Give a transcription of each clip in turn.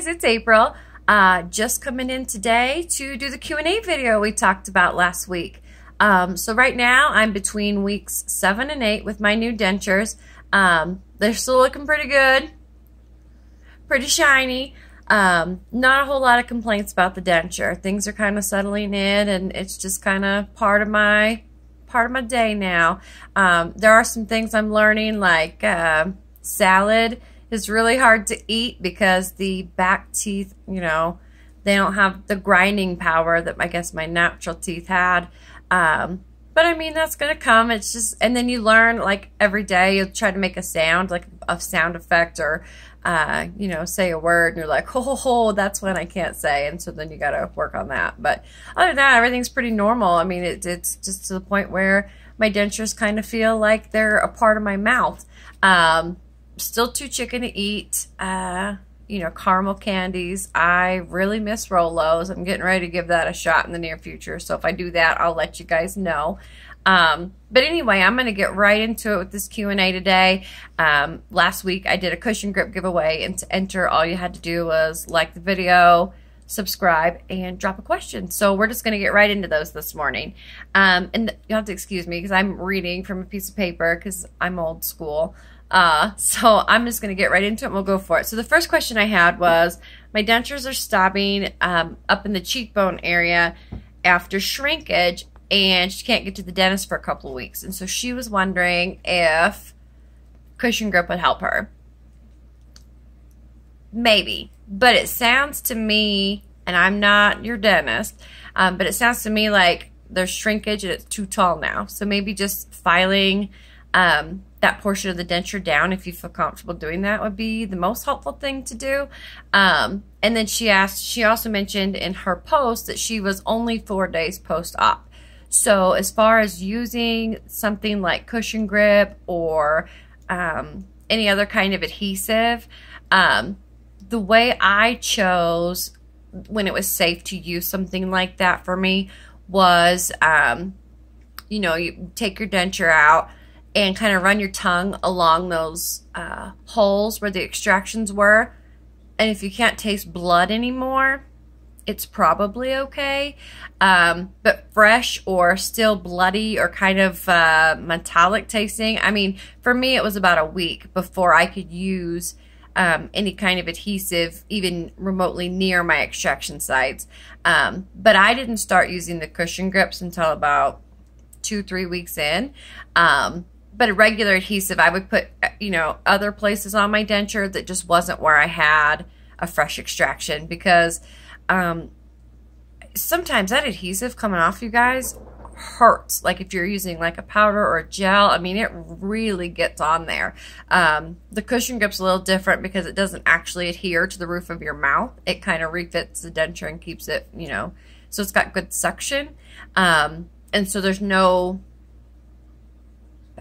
guys, it's April. Just coming in today to do the Q&A video we talked about last week. So right now I'm between weeks 7 and 8 with my new dentures. They're still looking pretty good, pretty shiny. Not a whole lot of complaints about the denture. Things are kind of settling in, and it's just kind of part of my day now. There are some things I'm learning, like salad is really hard to eat because the back teeth, you know, they don't have the grinding power that I guess my natural teeth had. But I mean, that's going to come. It's just, and then you learn, like, every day you'll try to make a sound, like a sound effect, or, you know, say a word, and you're like, ho, ho, ho, that's when I can't say. And so then you got to work on that. But other than that, everything's pretty normal. I mean, it's just to the point where my dentures kind of feel like they're a part of my mouth. Still too chicken to eat. You know, caramel candies. I really miss Rolos. I'm getting ready to give that a shot in the near future. So if I do that, I'll let you guys know. But anyway, I'm going to get right into it with this Q&A today. Last week I did a cushion grip giveaway, and to enter, all you had to do was like the video, subscribe, and drop a question. So we're just going to get right into those this morning. And you'll have to excuse me because I'm reading from a piece of paper because I'm old school. So I'm just going to get right into it and we'll go for it. So the first question I had was, my dentures are stopping up in the cheekbone area after shrinkage, and she can't get to the dentist for a couple of weeks. And so she was wondering if cushion grip would help her. Maybe. But it sounds to me, and I'm not your dentist, but it sounds to me like there's shrinkage and it's too tall now. So maybe just filing that portion of the denture down, if you feel comfortable doing that, would be the most helpful thing to do. And then she also mentioned in her post that she was only 4 days post-op. So as far as using something like cushion grip or any other kind of adhesive, the way I chose when it was safe to use something like that for me was, you know, you take your denture out and kind of run your tongue along those holes where the extractions were. And if you can't taste blood anymore, it's probably okay. But fresh or still bloody or kind of metallic tasting, I mean, for me it was about a week before I could use any kind of adhesive even remotely near my extraction sites. But I didn't start using the cushion grips until about 2-3 weeks in. But a regular adhesive, I would put, you know, other places on my denture that just wasn't where I had a fresh extraction, because sometimes that adhesive coming off, you guys, hurts. Like if you're using like a powder or a gel, I mean, it really gets on there. The cushion grip's a little different because it doesn't actually adhere to the roof of your mouth. It kind of refits the denture and keeps it, you know, so it's got good suction. And so there's no,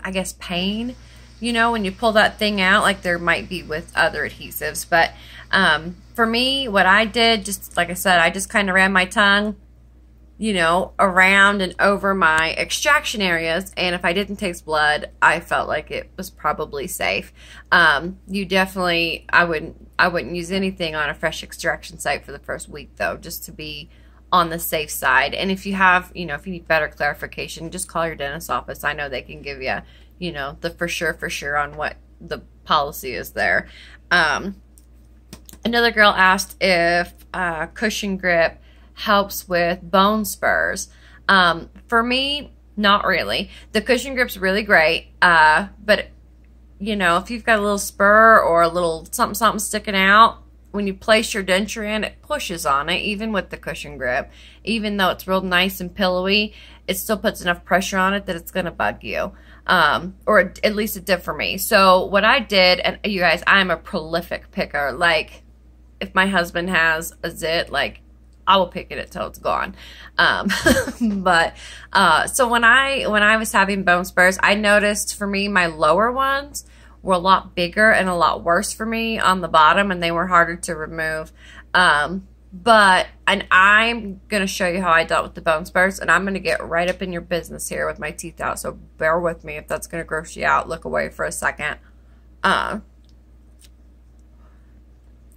I guess, pain, you know, when you pull that thing out, like there might be with other adhesives. But for me, what I did, just like I said, I just kind of ran my tongue, you know, around and over my extraction areas, and if I didn't taste blood, I felt like it was probably safe. You definitely, I wouldn't use anything on a fresh extraction site for the first week, though, just to be on the safe side. And if you have, you know, if you need better clarification, just call your dentist's office. I know they can give you, you know, the for sure on what the policy is there. Another girl asked if cushion grip helps with bone spurs. For me, not really. The cushion grip's really great, but you know, if you've got a little spur or a little something sticking out, when you place your denture in, it pushes on it, even with the cushion grip. Even though it's real nice and pillowy, it still puts enough pressure on it that it's going to bug you. Or at least it did for me. So what I did, and you guys, I'm a prolific picker. Like, if my husband has a zit, like, I will pick it until it's gone. But so when I was having bone spurs, I noticed for me, my lower ones were a lot bigger and a lot worse for me on the bottom, and they were harder to remove. And I'm going to show you how I dealt with the bone spurs, and I'm going to get right up in your business here with my teeth out, so bear with me if that's going to gross you out. Look away for a second.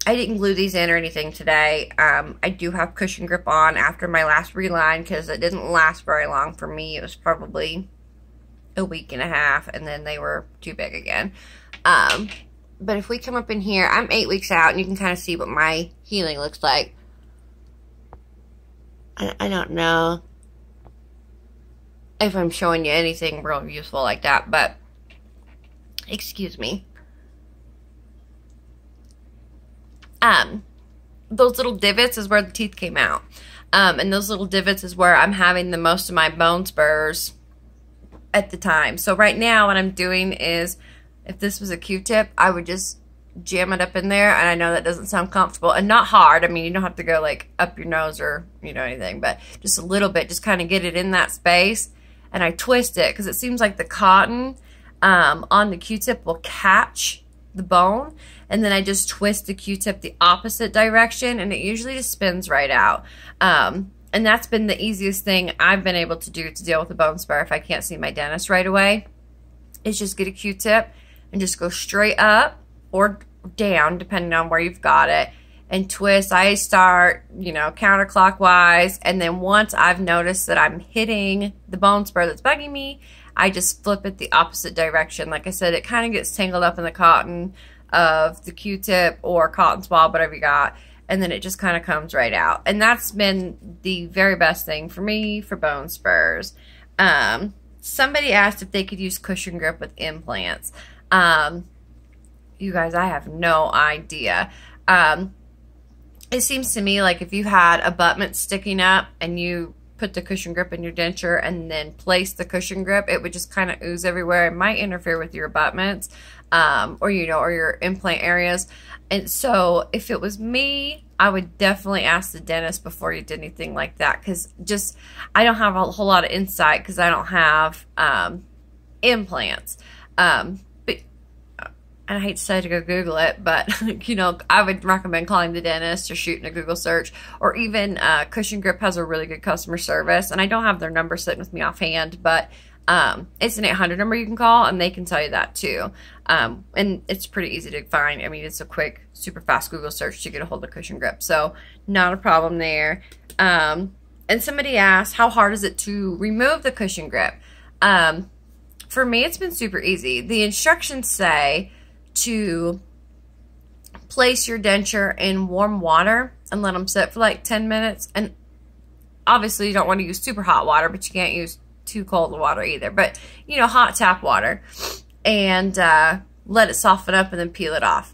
I didn't glue these in or anything today. I do have cushion grip on after my last reline because it didn't last very long for me. It was probably a week and a half, and then they were too big again. But if we come up in here, I'm 8 weeks out, and you can kind of see what my healing looks like. I don't know if I'm showing you anything real useful like that, but excuse me. Those little divots is where the teeth came out. And those little divots is where I'm having the most of my bone spurs at the time. So right now what I'm doing is, if this was a Q-tip, I would just jam it up in there. And I know that doesn't sound comfortable and not hard. I mean, you don't have to go like up your nose or, you know, anything, but just a little bit, just kind of get it in that space. And I twist it because it seems like the cotton on the Q-tip will catch the bone. And then I just twist the Q-tip the opposite direction, and it usually just spins right out. And that's been the easiest thing I've been able to do to deal with a bone spur if I can't see my dentist right away. Is just get a Q-tip and just go straight up or down, depending on where you've got it, and twist. I start, you know, counterclockwise, and then once I've noticed that I'm hitting the bone spur that's bugging me, I just flip it the opposite direction. Like I said, it kind of gets tangled up in the cotton of the Q-tip or cotton swab, whatever you got, and then it just kind of comes right out. And that's been the very best thing for me for bone spurs. Somebody asked if they could use cushion grip with implants. You guys, I have no idea. It seems to me like if you had abutment sticking up and you put the cushion grip in your denture and then place the cushion grip, it would just kind of ooze everywhere. It might interfere with your abutments, or, you know, or your implant areas. And so if it was me, I would definitely ask the dentist before you did anything like that, because just, I don't have a whole lot of insight because I don't have implants. And I hate to say to go Google it, but, you know, I would recommend calling the dentist or shooting a Google search, or even Cushion Grip has a really good customer service, and I don't have their number sitting with me offhand, but it's an 800 number you can call, and they can tell you that too. And it's pretty easy to find. I mean, it's a quick, super fast Google search to get a hold of Cushion Grip, so not a problem there. And somebody asked, how hard is it to remove the Cushion Grip? For me, it's been super easy. The instructions say to place your denture in warm water and let them sit for like 10 minutes. And obviously you don't want to use super hot water, but you can't use too cold water either. But, you know, hot tap water. And let it soften up and then peel it off.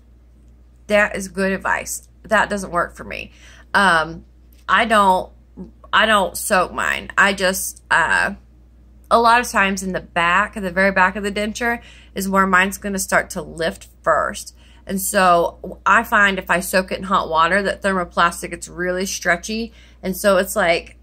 That is good advice. That doesn't work for me. I don't soak mine. I just, a lot of times in the back, the very back of the denture is where mine's going to start to lift first. And so I find if I soak it in hot water, that thermoplastic, it's really stretchy. And so it's like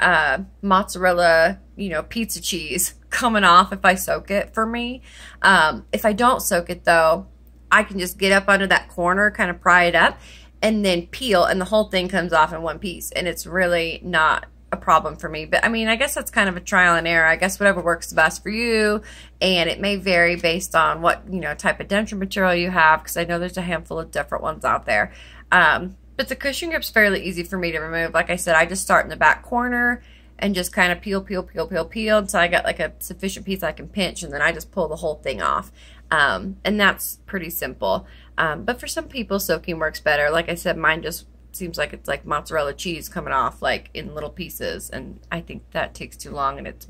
mozzarella, you know, pizza cheese coming off if I soak it for me. If I don't soak it though, I can just get up under that corner, kind of pry it up, and then peel, and the whole thing comes off in one piece. And it's really not a problem for me. But I mean, I guess that's kind of a trial and error. I guess whatever works the best for you, and it may vary based on what, you know, type of denture material you have, because I know there's a handful of different ones out there. But the Cushion Grip's fairly easy for me to remove. Like I said, I just start in the back corner and just kind of peel until I got like a sufficient piece I can pinch, and then I just pull the whole thing off. And that's pretty simple. But for some people, soaking works better. Like I said, mine just seems like it's like mozzarella cheese coming off like in little pieces, and I think that takes too long and it's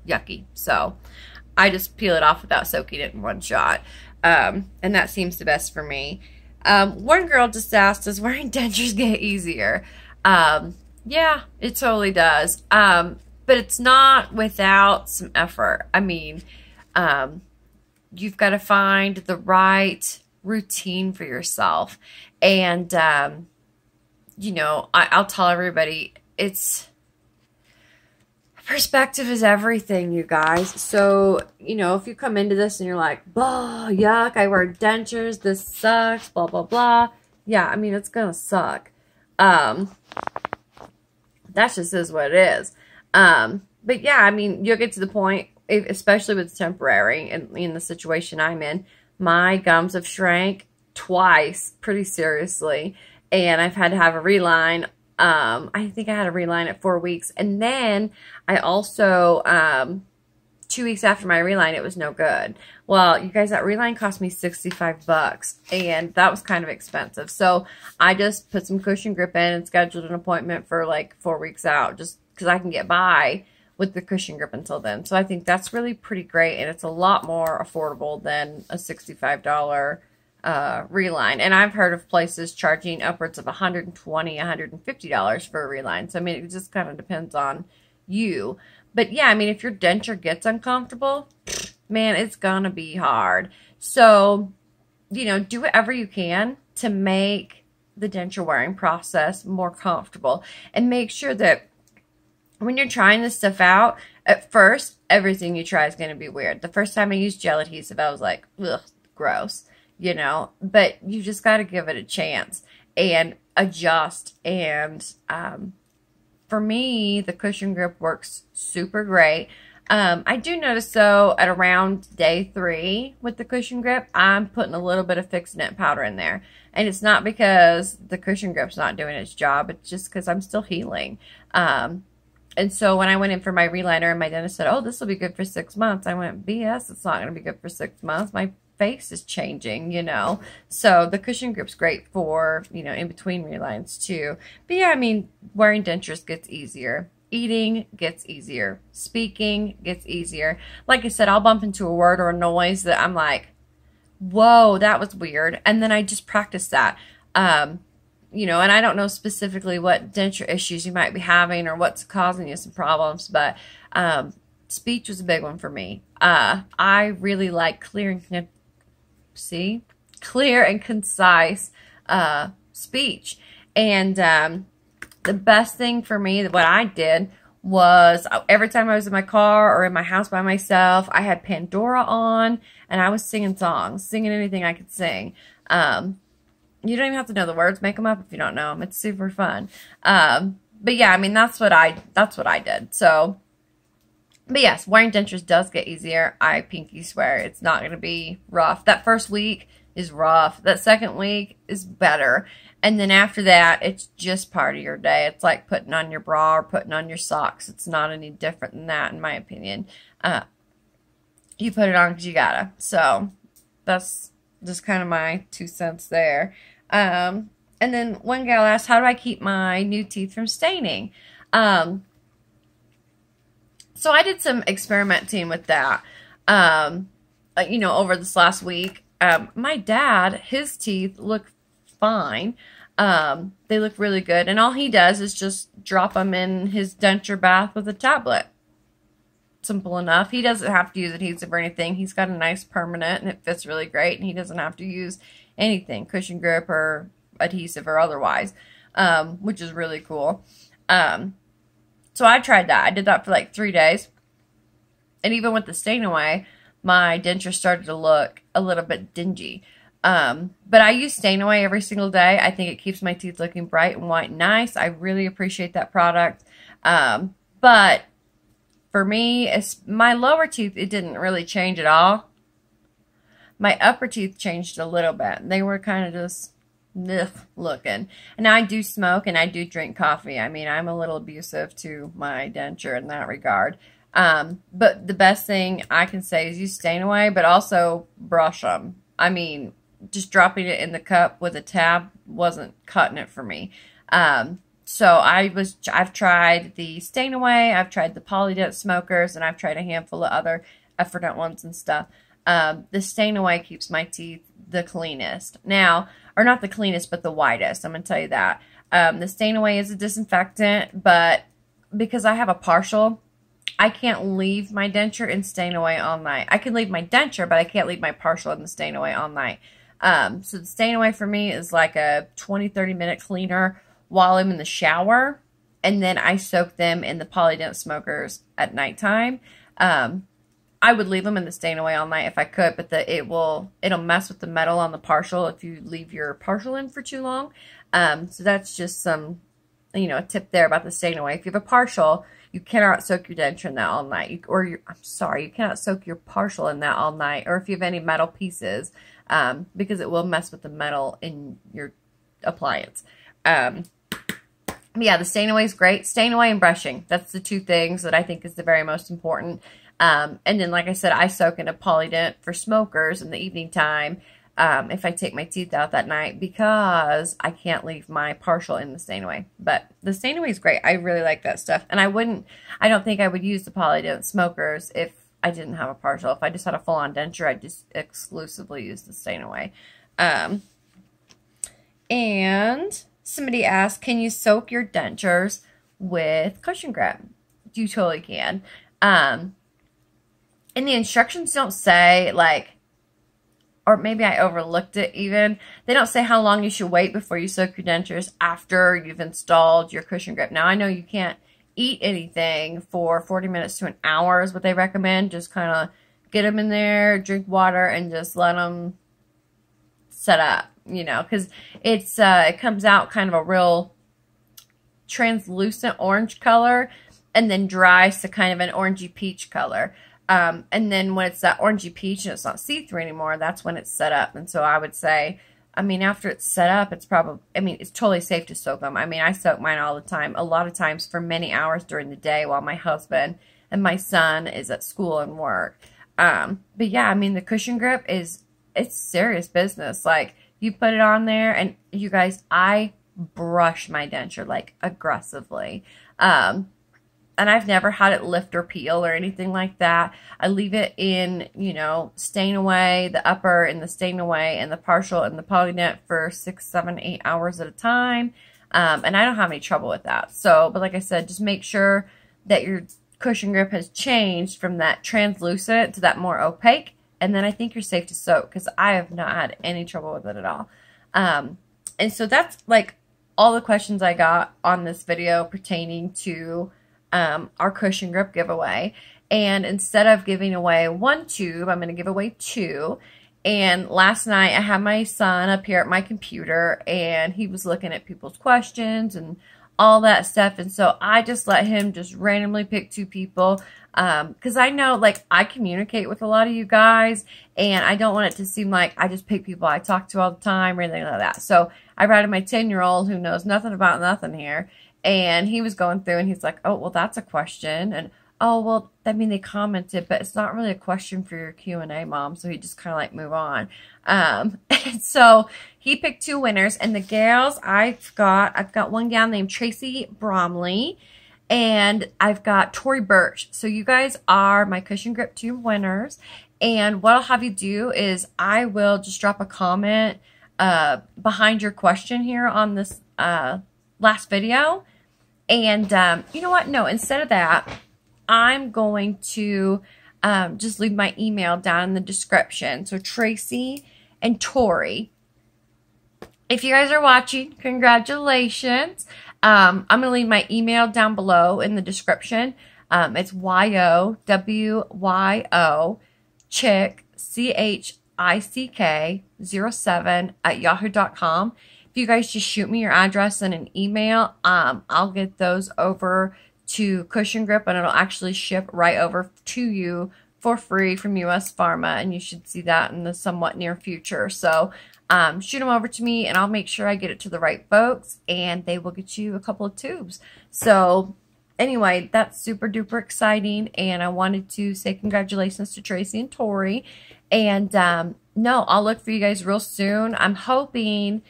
yucky. So I just peel it off without soaking it in one shot, and that seems the best for me. One girl just asked, does wearing dentures get easier? Yeah, it totally does, but it's not without some effort. I mean, you've got to find the right routine for yourself, and you know, I'll tell everybody, it's, perspective is everything, you guys. So, you know, if you come into this and you're like, blah, yuck, I wear dentures, this sucks, blah, blah, blah. Yeah, I mean, it's gonna suck. That just is what it is. But yeah, I mean, you'll get to the point, especially with temporary, and in the situation I'm in, my gums have shrank twice, pretty seriously. and I've had to have a reline. I think I had a reline at 4 weeks. And then I also, 2 weeks after my reline, it was no good. Well, you guys, that reline cost me $65, and that was kind of expensive. So I just put some cushion grip in and scheduled an appointment for like 4 weeks out, just because I can get by with the cushion grip until then. So I think that's really pretty great, and it's a lot more affordable than a $65 reline. And I've heard of places charging upwards of $120, $150 for a reline. So I mean, it just kind of depends on you. But yeah, I mean, if your denture gets uncomfortable, man, it's gonna be hard. So, you know, do whatever you can to make the denture wearing process more comfortable, and make sure that when you're trying this stuff out, at first, everything you try is going to be weird. The first time I used gel adhesive, I was like, ugh, gross, you know, but you just got to give it a chance and adjust. And for me, the cushion grip works super great. I do notice, though, at around day 3 with the cushion grip, I'm putting a little bit of fixed net powder in there. And it's not because the cushion grip's not doing its job. It's just because I'm still healing. And so when I went in for my reliner and my dentist said, oh, this will be good for 6 months, I went, BS, it's not going to be good for 6 months. My face is changing, you know. So the cushion grip's great for, you know, in between relines too. But yeah, I mean, wearing dentures gets easier. Eating gets easier. Speaking gets easier. Like I said, I'll bump into a word or a noise that I'm like, whoa, that was weird. And then I just practice that. You know, and I don't know specifically what denture issues you might be having or what's causing you some problems, but speech was a big one for me. I really like clear and concise speech. And the best thing for me, what I did was every time I was in my car or in my house by myself, I had Pandora on and I was singing songs, singing anything I could sing. You don't even have to know the words. Make them up if you don't know them. It's super fun. But yeah, I mean, that's what I did. So, but yes, wearing dentures does get easier. I pinky swear it's not going to be rough. That first week is rough. That second week is better. And then after that, it's just part of your day. It's like putting on your bra or putting on your socks. It's not any different than that, in my opinion. You put it on because you gotta. So that's just kind of my 2 cents there. And then one gal asked, how do I keep my new teeth from staining? So I did some experimenting with that, you know, over this last week. My dad, his teeth look fine. They look really good. And all he does is just drop them in his denture bath with a tablet. Simple enough. He doesn't have to use adhesive or anything. He's got a nice permanent and it fits really great, and he doesn't have to use anything, cushion grip or adhesive or otherwise, which is really cool. So I tried that. I did that for like 3 days, and even with the stain away, my denture started to look a little bit dingy. But I use stain away every single day. I think it keeps my teeth looking bright and white and nice. I really appreciate that product. But for me, my lower teeth, it didn't really change at all. My upper teeth changed a little bit. They were kind of just looking. And I do smoke and I do drink coffee. I mean, I'm a little abusive to my denture in that regard. But the best thing I can say is use stain away, but also brush them. I mean, just dropping it in the cup with a tab wasn't cutting it for me. So I've tried the stain away, I've tried the Polydent smokers, and I've tried a handful of other Effordent ones and stuff. The stain away keeps my teeth the cleanest. Now, or not the cleanest, but the whitest. I'm going to tell you that. The stain away is a disinfectant, but because I have a partial, I can't leave my denture in stain away all night. I can leave my denture, but I can't leave my partial in the stain away all night. So the stain away for me is like a 20-30 minute cleaner while I'm in the shower, and then I soak them in the Polydent smokers at nighttime. I would leave them in the stain away all night if I could, but it'll mess with the metal on the partial if you leave your partial in for too long. So that's just some, you know, a tip there about the stain away. If you have a partial, you cannot soak your denture in that all night. You cannot soak your partial in that all night, or if you have any metal pieces, because it will mess with the metal in your appliance. Yeah, the staying away is great. Staying away and brushing. That's the two things that I think is the very most important. And then, like I said, I soak in a Polydent for smokers in the evening time if I take my teeth out that night, because I can't leave my partial in the staying away. But the staying away is great. I really like that stuff. And I don't think I would use the Polydent smokers if I didn't have a partial. If I just had a full-on denture, I'd just exclusively use the staying away. And somebody asked, can you soak your dentures with cushion grip? You totally can. And the instructions don't say, like, or maybe I overlooked it even. They don't say how long you should wait before you soak your dentures after you've installed your cushion grip. Now, I know you can't eat anything for 40 minutes to an hour is what they recommend. Just kind of get them in there, drink water, and just let them set up, you know, because it comes out kind of a real translucent orange color and then dries to kind of an orangey peach color. And then when it's that orangey peach and it's not see-through anymore, that's when it's set up. And so I would say, I mean, after it's set up, it's probably, I mean, it's totally safe to soak them. I mean, I soak mine all the time, a lot of times for many hours during the day while my husband and my son is at school and work. But yeah, I mean, the cushion grip it's serious business. Like, you put it on there, and you guys, I brush my denture, like, aggressively. And I've never had it lift or peel or anything like that. I leave it in, you know, staying away, the upper and the staying away and the partial and the Polydent for 6, 7, 8 hours at a time. And I don't have any trouble with that. So, but like I said, just make sure that your cushion grip has changed from that translucent to that more opaque. And then I think you're safe to soak, because I have not had any trouble with it at all. And so that's like all the questions I got on this video pertaining to our cushion grip giveaway. And instead of giving away 1 tube, I'm going to give away 2. And last night I had my son up here at my computer, and he was looking at people's questions and all that stuff. And so I just let him just randomly pick 2 people, because I know, like, I communicate with a lot of you guys, and I don't want it to seem like I just pick people I talk to all the time or anything like that. So I routed my 10-year-old who knows nothing about nothing here. And he was going through, and he's like, oh, well, that's a question. And, oh, well, I mean, they commented, but it's not really a question for your Q&A, Mom. So he just kind of, like, move on. And so he picked 2 winners. And the gals I've got one gal named Tracy Bromley, and I've got Tori Birch. So you guys are my cushion grip tube winners. And what I'll have you do is I will just drop a comment behind your question here on this last video. And you know what? No, instead of that, I'm going to just leave my email down in the description. So Tracy and Tori, if you guys are watching, congratulations. I'm going to leave my email down below in the description. It's YOWYO chick, CHICK 07 at yahoo.com. If you guys just shoot me your address and an email, I'll get those over to Cushion Grip, and it'll actually ship right over to you for free from US Pharma, and you should see that in the somewhat near future. So shoot them over to me, and I'll make sure I get it to the right folks, and they will get you a couple of tubes. So anyway, that's super duper exciting, and I wanted to say congratulations to Tracy and Tori. And no, I'll look for you guys real soon. I'm hoping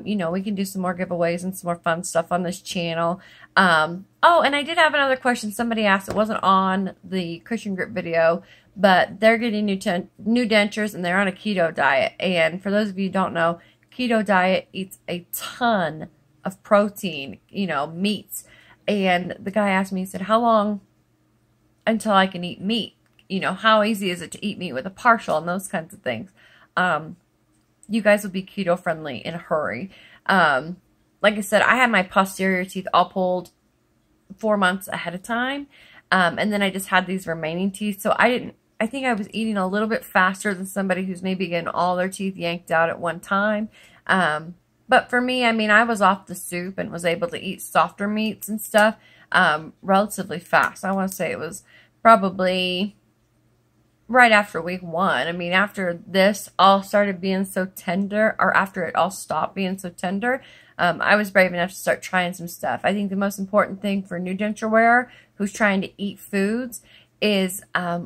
you know, we can do some more giveaways and some more fun stuff on this channel. Oh, and I did have another question. Somebody asked, it wasn't on the cushion grip video, but they're getting new dentures, and they're on a keto diet. And for those of you who don't know, keto diet eats a ton of protein, you know, meats. And the guy asked me, he said, how long until I can eat meat? You know, how easy is it to eat meat with a partial and those kinds of things? You guys will be keto friendly in a hurry. Like I said, I had my posterior teeth all pulled 4 months ahead of time. And then I just had these remaining teeth. So I think I was eating a little bit faster than somebody who's maybe getting all their teeth yanked out at one time. But for me, I mean, I was off the soup and was able to eat softer meats and stuff relatively fast. I want to say it was probably right after week 1. I mean, after this all started being so tender, or after it all stopped being so tender, I was brave enough to start trying some stuff. I think the most important thing for a new denture wearer who's trying to eat foods is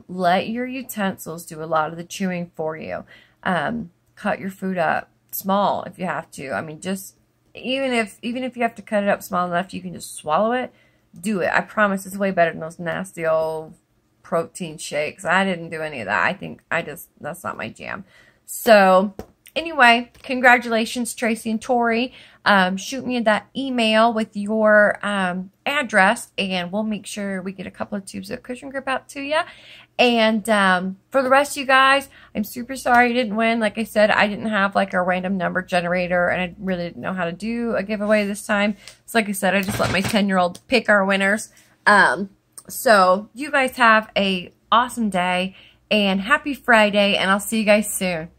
let your utensils do a lot of the chewing for you. Cut your food up small if you have to. I mean, just even if you have to cut it up small enough you can just swallow it, do it. I promise it's way better than those nasty old protein shakes. I didn't do any of that. I think that's not my jam. So anyway, congratulations, Tracy and Tori. Shoot me that email with your address, and we'll make sure we get a couple of tubes of cushion grip out to you. And for the rest of you guys, I'm super sorry you didn't win. Like I said, I didn't have like a random number generator, and I really didn't know how to do a giveaway this time. So like I said, I just let my 10-year-old pick our winners. So you guys have a awesome day, and happy Friday, and I'll see you guys soon.